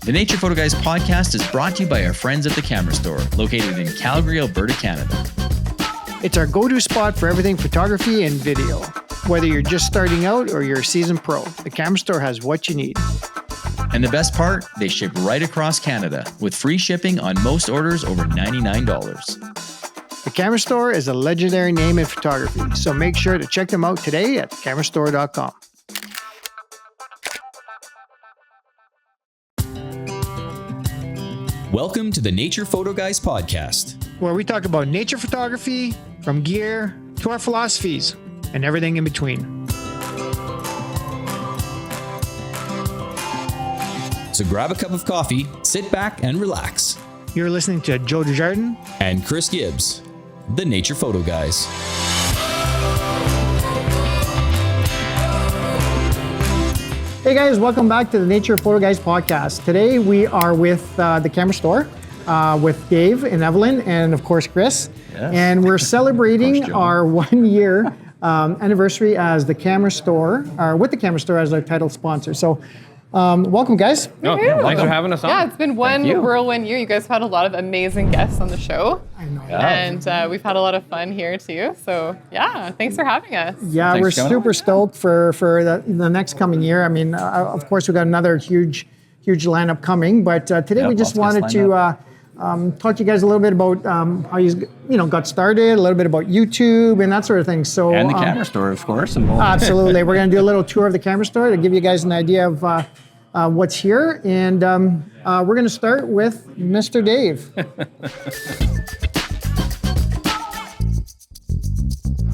The Nature Photo Guys podcast is brought to you by our friends at the Camera Store, located in Calgary, Alberta, Canada. It's our go-to spot for everything photography and video. Whether you're just starting out or you're a seasoned pro, the Camera Store has what you need. And the best part, they ship right across Canada with free shipping on most orders over $99. The Camera Store is a legendary name in photography, so make sure to check them out today at camerastore.com. Welcome to the Nature Photo Guys podcast, where we talk about nature photography, from gear to our philosophies and everything in between. So grab a cup of coffee, sit back and relax. You're listening to Joe Desjardins and Chris Gibbs, the Nature Photo Guys. Hey guys, welcome back to the Nature Photo Guys podcast. Today we are with the Camera Store with Dave and Evelyn and of course Chris. Yes. And we're celebrating our 1 year anniversary as the Camera Store, or with the Camera Store as our title sponsor. So welcome guys. Oh, yeah, thanks for having us on. Yeah, it's been one whirlwind year. You guys have had a lot of amazing guests on the show. I know. And we've had a lot of fun here too. So yeah, thanks for having us. Yeah, we're super stoked for the next coming year. I mean, of course, we've got another huge lineup coming. But today we just wanted to talk to you guys a little bit about how you got started, a little bit about YouTube and that sort of thing. So and the Camera Store, of course. Absolutely. We're going to do a little tour of the Camera Store to give you guys an idea of what's here. And we're going to start with Mr. Dave.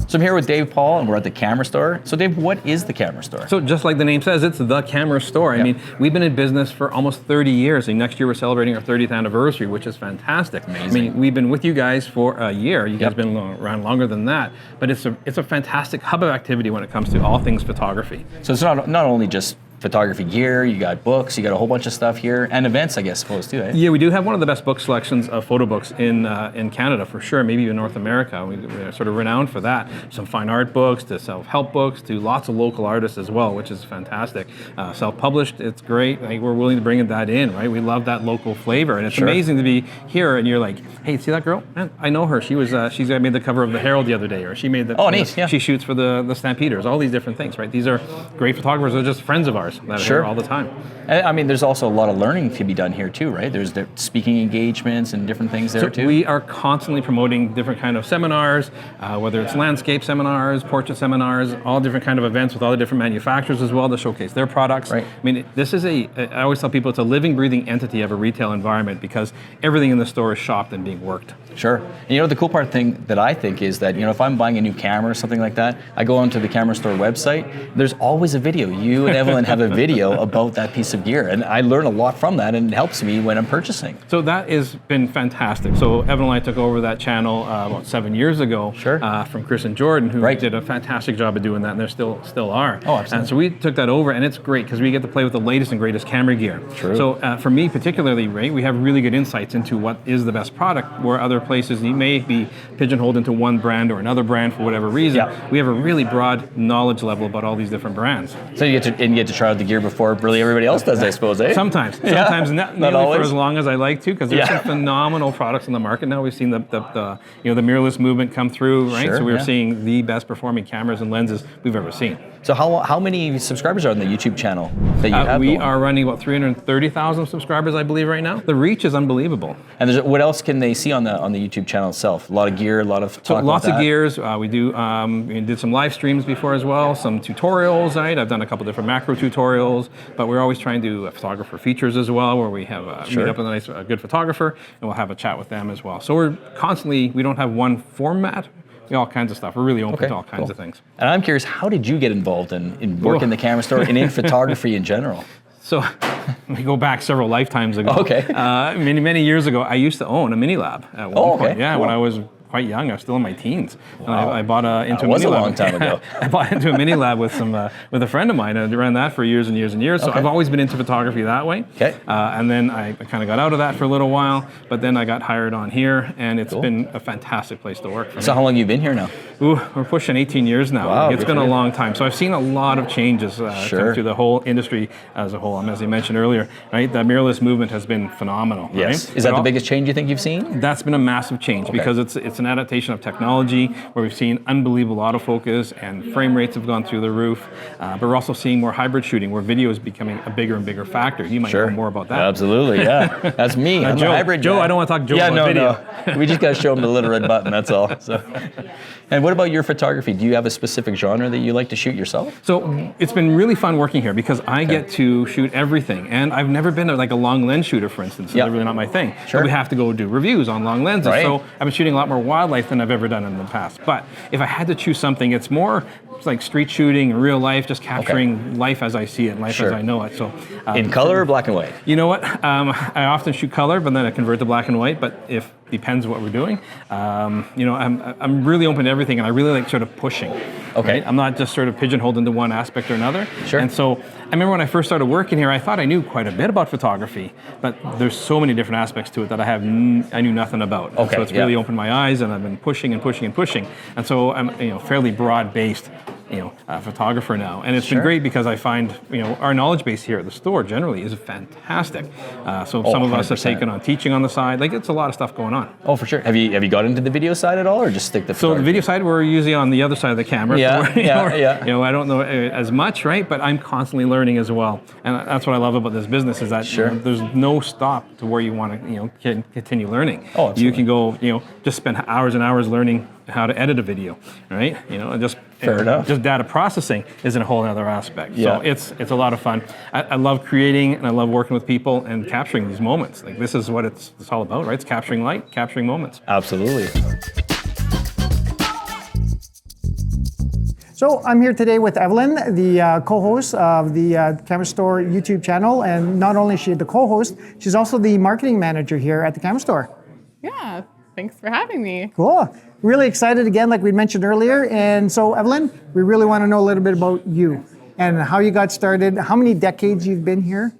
So I'm here with Dave Paul, and we're at the Camera Store. So Dave, what is the Camera Store? So just like the name says, it's the Camera Store. I mean, we've been in business for almost 30 years, and next year we're celebrating our 30th anniversary, which is fantastic. Amazing. I mean, we've been with you guys for a year. You guys have been around longer than that, but it's a fantastic hub of activity when it comes to all things photography. So it's not only just photography gear, you got books, you got a whole bunch of stuff here, and events, I guess, suppose too, eh? Yeah, we do have one of the best book selections of photo books in Canada, for sure, maybe even North America. We're sort of renowned for that. Some fine art books, to self-help books, to lots of local artists as well, which is fantastic. Self-published, it's great. Like, we're willing to bring that in, right? We love that local flavor, and it's amazing to be here, and you're like, hey, see that girl? Man, I know her. She's made the cover of the Herald the other day, or she made the... Oh, nice, yeah. She shoots for the Stampeders, all these different things, right? These are great photographers. They're just friends of ours that are here all the time. I mean, there's also a lot of learning to be done here too, right? There's the speaking engagements and different things there too. We are constantly promoting different kind of seminars, whether it's landscape seminars, portrait seminars, all different kind of events with all the different manufacturers as well to showcase their products. Right. I mean, this is I always tell people it's a living, breathing entity of a retail environment because everything in the store is shopped and being worked. Sure. And the cool thing that I think is that, if I'm buying a new camera or something like that, I go onto the Camera Store website, there's always a video. You and Evelyn have a video about that piece of gear, and I learn a lot from that, and it helps me when I'm purchasing. So that has been fantastic. So Evelyn and I took over that channel about 7 years ago from Chris and Jordan, who did a fantastic job of doing that, and they still are. Oh, absolutely. And so we took that over, and it's great because we get to play with the latest and greatest camera gear. True. So for me particularly, we have really good insights into what is the best product, where other places you may be pigeonholed into one brand or another brand for whatever reason. Yeah. We have a really broad knowledge level about all these different brands. So you get to try out the gear before really everybody else does, I suppose, eh? Sometimes not always for as long as I like to, because there's some phenomenal products on the market now. We've seen the mirrorless movement come through, right? Sure, so we're seeing the best performing cameras and lenses we've ever seen. So how many subscribers are on the YouTube channel that you have? We are running about 330,000 subscribers, I believe, right now. The reach is unbelievable. And what else can they see on the YouTube channel itself? A lot of gear, a lot of talk lots about of gears. We did some live streams before as well, some tutorials, right? I've done a couple different macro tutorials, but we're always trying to do photographer features as well, where we have meet up with a good photographer, and we'll have a chat with them as well. So we don't have one format. All kinds of stuff. We're really open to all kinds of things. And I'm curious, how did you get involved in working the Camera Store and in photography in general? So we go back several lifetimes ago. Okay. Many years ago, I used to own a mini lab at one point. Yeah, cool. When I was quite young. I was still in my teens. Wow. And I bought into a mini lab. That was a long time ago. I bought into a mini lab with a friend of mine, and I ran that for years and years and years. So I've always been into photography that way. Okay. And then I kind of got out of that for a little while, but then I got hired on here, and it's been a fantastic place to work for me. So how long have you been here now? We're pushing 18 years now. Wow, It's been a long time. So I've seen a lot of changes Sure. through the whole industry as a whole. As you mentioned earlier, right? The mirrorless movement has been phenomenal. Yes. Right? Is that the biggest change you think you've seen? That's been a massive change because it's an adaptation of technology where we've seen unbelievable autofocus and frame rates have gone through the roof. But we're also seeing more hybrid shooting where video is becoming a bigger and bigger factor. You might know more about that. Absolutely, yeah. That's me. I'm Joe, a hybrid Joe, guy. I don't want to talk Joe about video. No. We just got to show him the little red button, that's all. So. And what about your photography? Do you have a specific genre that you like to shoot yourself? So it's been really fun working here because I get to shoot everything. And I've never been like a long lens shooter, for instance. It's really not my thing. Sure. But we have to go do reviews on long lenses. Right. So I've been shooting a lot more wildlife than I've ever done in the past. But if I had to choose something, it's like street shooting, real life, just capturing life as I see it, life as I know it. So in color or black and white? You know what? I often shoot color, but then I convert to black and white. But if depends what we're doing. I'm really open to everything, and I really like sort of pushing. Okay. Right? I'm not just sort of pigeonholed into one aspect or another. Sure. And so I remember when I first started working here, I thought I knew quite a bit about photography, but there's so many different aspects to it that I knew nothing about. Okay. So it's really opened my eyes, and I've been pushing and pushing and pushing. And so I'm fairly broad-based photographer now, and it's been great because I find our knowledge base here at the store generally is fantastic. So some of us have taken on teaching on the side. Like it's a lot of stuff going on. Oh, for sure. Have you got into the video side at all, or just stick to So the video side, we're usually on the other side of the camera. Yeah. I don't know as much, right? But I'm constantly learning as well, and that's what I love about this business is that there's no stop to where you want to continue learning. Oh, absolutely. You can go just spend hours and hours learning how to edit a video, right? And just fair enough. Just data processing is a whole other aspect. Yeah. So it's a lot of fun. I love creating and I love working with people and capturing these moments. Like this is what it's all about, right? It's capturing light, capturing moments. Absolutely. So I'm here today with Evelyn, the co-host of the Camera Store YouTube channel, and not only is she the co-host, she's also the marketing manager here at the Camera Store. Yeah, thanks for having me. Cool. Really excited again, like we mentioned earlier. And so, Evelyn, we really want to know a little bit about you and how you got started, how many decades you've been here,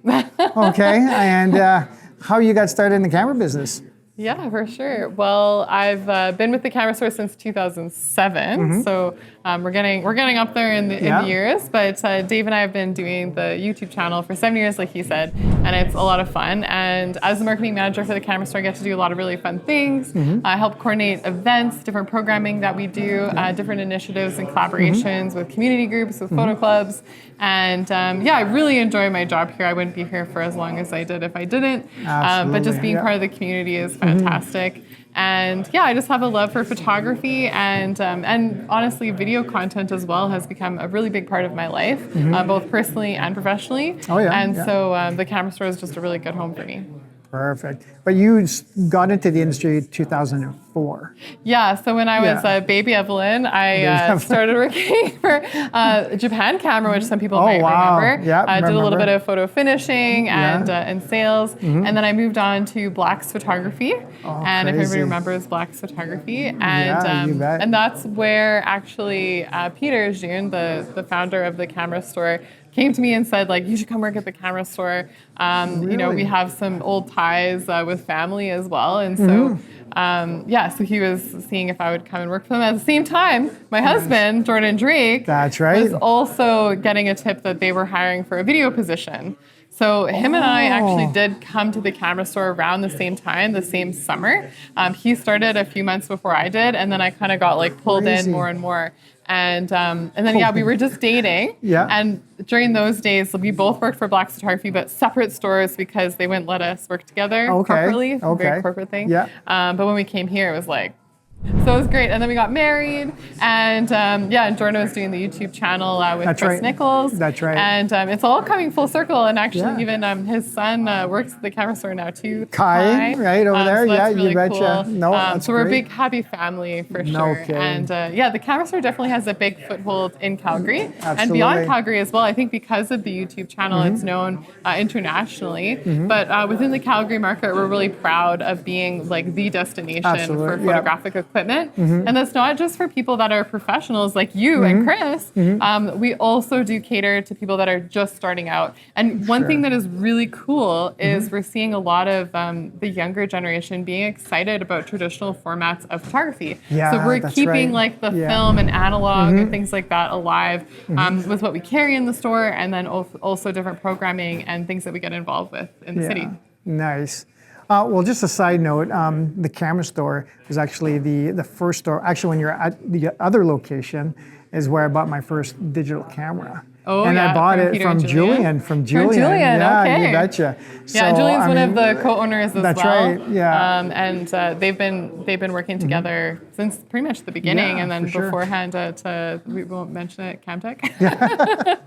okay, and how you got started in the camera business. Yeah, for sure. Well, I've been with the Camera Store since 2007, so we're getting up there in the years. But Dave and I have been doing the YouTube channel for 7 years, like he said, and it's a lot of fun. And as the marketing manager for the Camera Store, I get to do a lot of really fun things. I help coordinate events, different programming that we do, different initiatives and collaborations with community groups, with photo clubs. And I really enjoy my job here. I wouldn't be here for as long as I did if I didn't. But just being part of the community is fantastic. And I just have a love for photography, and honestly, video content as well has become a really big part of my life, both personally and professionally. So the Camera Store is just a really good home for me. Perfect. But you got into the industry in 2004. Yeah, so when I was baby Evelyn, I started working for Japan Camera, which some people might remember. Yeah, I did a little bit of photo finishing and sales, and then I moved on to Black's Photography. And if everybody remembers Black's Photography, and that's where actually Peter June, the founder of the Camera Store, came to me and said, like, you should come work at the Camera Store. We have some old ties with family as well. And so, so he was seeing if I would come and work for them. At the same time, my husband, Jordan Drake, was also getting a tip that they were hiring for a video position. So him and I actually did come to the Camera Store around the same time, the same summer. He started a few months before I did, and then I kind of got like pulled in more and more. And then we were just dating. And during those days, we both worked for Black Photography, but separate stores because they wouldn't let us work together corporately. It's a very corporate thing. But when we came here, it was like, so it was great. And then we got married, and and Jordan was doing the YouTube channel with Chris Nichols. That's right. And it's all coming full circle. And actually, even his son works at the Camera Store now too. Kai, right over there. So that's really you betcha. cool. No, so we're a big, happy family for sure. Kidding. And the Camera Store definitely has a big foothold in Calgary and Absolutely. beyond Calgary as well. I think because of the YouTube channel, it's known internationally. But within the Calgary market, we're really proud of being like the destination for photographic equipment. important. And that's not just for people that are professionals like you and Chris. We also do cater to people that are just starting out. And one thing that is really cool is we're seeing a lot of the younger generation being excited about traditional formats of photography. So we're keeping like the film and analog and things like that alive with what we carry in the store, and then also different programming and things that we get involved with in the city. Nice. Well, just a side note, the camera store is actually the first store. Actually, when you're at the other location is where I bought my first digital camera. Oh, and yeah, I bought it Peter from Julian. From Julian, yeah, okay. You betcha. Yeah, Julian's one of the co-owners as well. That's right, yeah. And they've been working together since pretty much the beginning, and then beforehand we won't mention it, Camtech.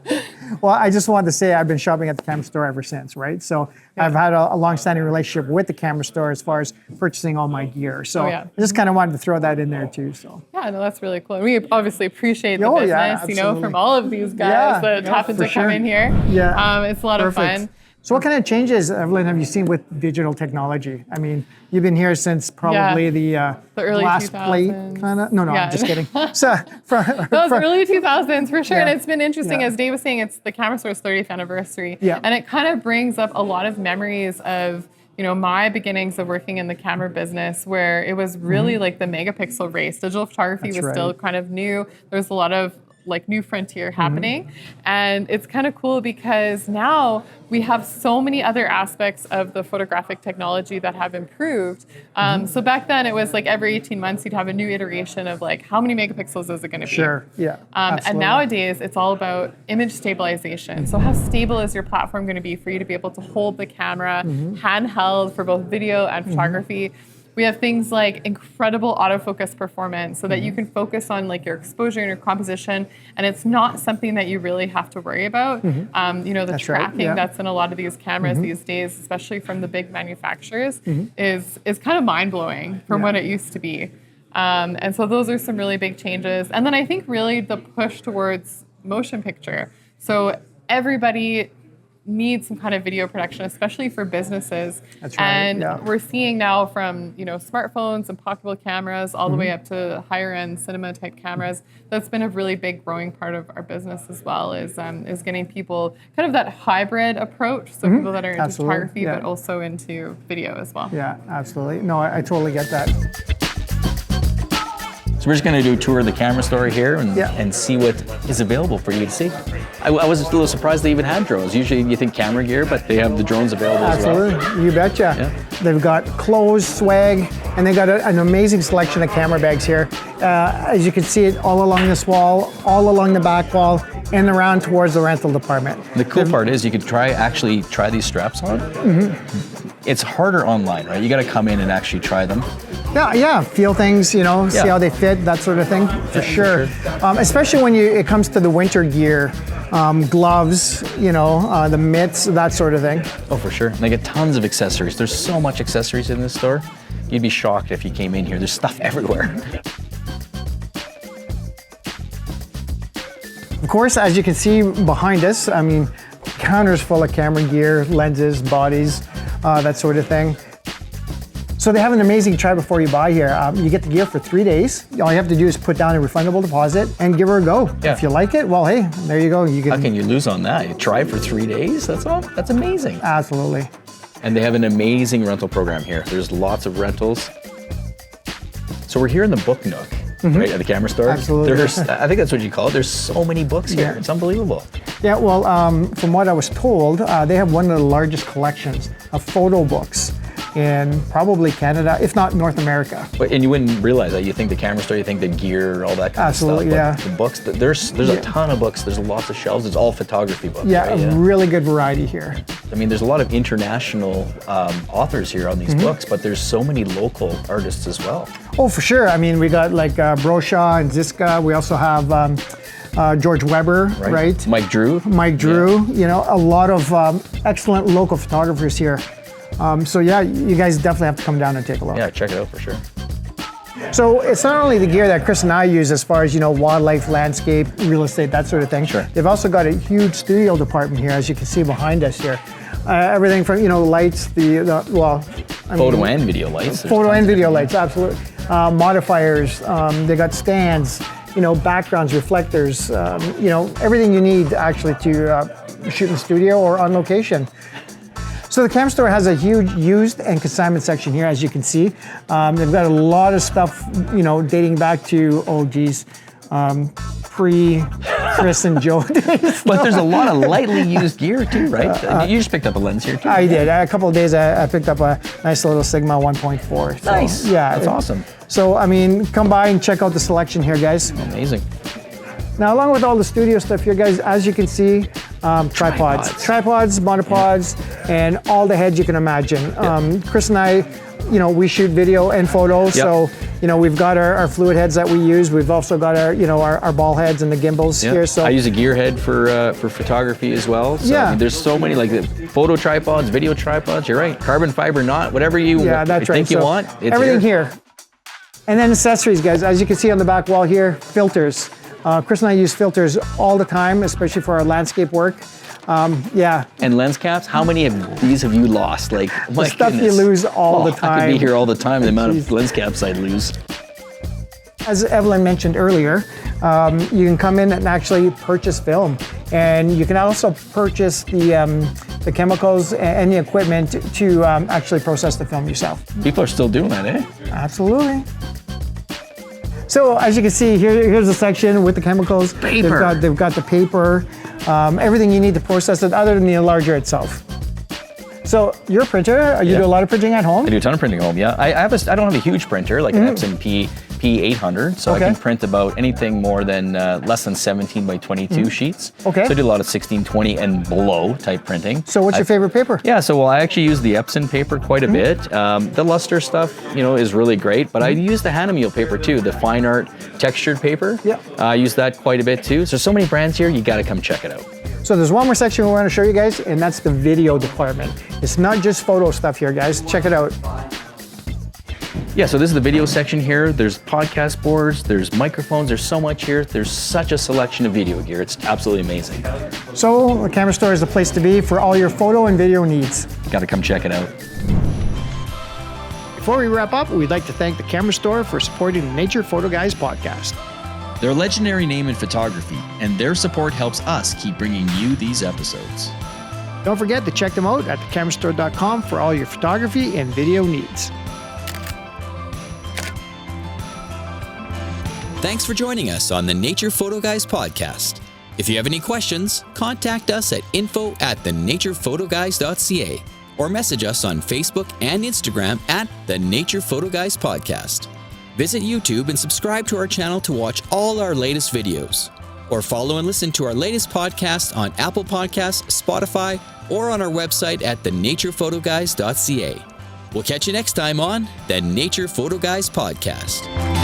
Well, I just wanted to say I've been shopping at the camera store ever since, right? So I've had a long-standing relationship with the camera store as far as purchasing all my gear. So I just kind of wanted to throw that in there too. So yeah, no, that's really cool. We obviously appreciate the business, you know, from all of these guys that happen to come in here. Yeah, it's a lot of fun. So what kind of changes, Evelyn, have you seen with digital technology? I mean, you've been here since probably the early glass 2000s. plate kind of. No, I'm just kidding. So those early 2000s for sure, and it's been interesting. Yeah. As Dave was saying, it's the camera store's 30th anniversary, Yeah. and it kind of brings up a lot of memories of, you know, my beginnings of working in the camera business, where it was really like the megapixel race. Digital photography was still kind of new. There was a lot of like new frontier happening, and it's kind of cool because now we have so many other aspects of the photographic technology that have improved. So back then it was like every 18 months you'd have a new iteration of like how many megapixels is it going to be? Sure, yeah. And nowadays it's all about image stabilization. So how stable is your platform going to be for you to be able to hold the camera handheld for both video and photography? We have things like incredible autofocus performance so that you can focus on like your exposure and your composition, and it's not something that you really have to worry about. You know, the tracking that's in a lot of these cameras these days, especially from the big manufacturers, is kind of mind-blowing from what it used to be. And so those are some really big changes. And then I think really the push towards motion picture. So everybody needs some kind of video production, especially for businesses. That's right. And we're seeing now from, you know, smartphones and pocketable cameras all the way up to higher end cinema type cameras. That's been a really big growing part of our business as well, is getting people kind of that hybrid approach. So people that are into photography, but also into video as well. Yeah, absolutely. No, I totally get that. So we're just going to do a tour of the camera store here and see what is available for you to see. I was a little surprised they even had drones. Usually you think camera gear, but they have the drones available as well. Absolutely, you betcha. They've got clothes, swag, and they got an amazing selection of camera bags here. As you can see it all along this wall, all along the back wall, and around towards the rental department. The cool part is you could actually try these straps on. It's harder online, right? You got to come in and actually try them. Yeah, feel things, you know, see how they fit, that sort of thing, for sure. Especially when it comes to the winter gear, gloves, you know, the mitts, that sort of thing. Oh, for sure. And they get tons of accessories. There's so much accessories in this store. You'd be shocked if you came in here. There's stuff everywhere. Of course, as you can see behind us, I mean, counters full of camera gear, lenses, bodies, that sort of thing. So they have an amazing try before you buy here. You get the gear for 3 days. All you have to do is put down a refundable deposit and give her a go. If you like it, well, hey, there you go. How can you lose on that? You try for 3 days? That's amazing. Absolutely. And they have an amazing rental program here. There's lots of rentals. So we're here in the book nook, right, at the camera store. Absolutely. I think that's what you call it. There's so many books here. It's unbelievable. Yeah, well, from what I was told, they have one of the largest collections of photo books in probably Canada, if not North America. And you wouldn't realize that. You think the camera store, you think the gear, all that kind of stuff. Absolutely, yeah. The books, there's a ton of books. There's lots of shelves. It's all photography books. Yeah, right? a really good variety here. I mean, there's a lot of international authors here on these books, but there's so many local artists as well. Oh, for sure. I mean, we got like Broshaw and Ziska. We also have George Weber, right? Mike Drew. You know, a lot of excellent local photographers here. So yeah, you guys definitely have to come down and take a look. Yeah, check it out for sure. So it's not only the gear that Chris and I use as far as, you know, wildlife, landscape, real estate, that sort of thing. Sure. They've also got a huge studio department here, as you can see behind us here. Everything from, you know, lights, photo and video lights. Photo and video lights, absolutely. modifiers. They got stands, backgrounds, reflectors, everything you need actually to shoot in the studio or on location. So the Cam Store has a huge used and consignment section here, as you can see. They've got a lot of stuff, dating back to, pre-Chris and Joe days. But there's a lot of lightly used gear too, right? You just picked up a lens here too. I did. A couple of days I picked up a nice little Sigma 1.4. So, nice. Yeah. That's awesome. So, come by and check out the selection here, guys. Amazing. Now, along with all the studio stuff here, guys, as you can see, tripods, monopods, and all the heads you can imagine. Chris and I, we shoot video and photos, so we've got our fluid heads that we use. We've also got our ball heads and the gimbals here. So I use a gear head for photography as well. So, there's so many like the photo tripods, video tripods. You're right, carbon fiber, not whatever you think you want. It's everything here. And then accessories, guys. As you can see on the back wall here, filters. Chris and I use filters all the time, especially for our landscape work. And lens caps, how many of these have you lost? Like, my stuff goodness. you lose all the time. I could be here all the time, the amount of lens caps I'd lose. As Evelyn mentioned earlier, you can come in and actually purchase film. And you can also purchase the chemicals and the equipment to actually process the film yourself. People are still doing that, eh? Absolutely. So as you can see, here's a section with the chemicals. Paper. They've got the paper, everything you need to process it other than the enlarger itself. So you're a printer. You do a lot of printing at home? I do a ton of printing at home, yeah. I don't have a huge printer, like an Epson P800, so I can print about anything more than less than 17 by 22 sheets. Okay. So I do a lot of 1620 and below type printing. So what's your favorite paper? Yeah, so I actually use the Epson paper quite a bit. The luster stuff, is really great, but I use the Hanamiel paper too, the fine art textured paper. Yeah. I use that quite a bit too. So there's so many brands here, you gotta come check it out. So there's one more section we want to show you guys, and that's the video department. It's not just photo stuff here, guys. Check it out. Yeah, so this is the video section here. There's podcast boards, there's microphones, there's so much here. There's such a selection of video gear. It's absolutely amazing. So the Camera Store is the place to be for all your photo and video needs. Gotta come check it out. Before we wrap up, we'd like to thank the Camera Store for supporting the Nature Photo Guys podcast. They're a legendary name in photography, and their support helps us keep bringing you these episodes. Don't forget to check them out at thecamerastore.com for all your photography and video needs. Thanks for joining us on the Nature Photo Guys podcast. If you have any questions, contact us at info@thenaturePhotoGuys.ca or message us on Facebook and Instagram at the Nature Photo Guys podcast. Visit YouTube and subscribe to our channel to watch all our latest videos. Or follow and listen to our latest podcast on Apple Podcasts, Spotify, or on our website at thenaturePhotoGuys.ca. We'll catch you next time on the Nature Photo Guys podcast.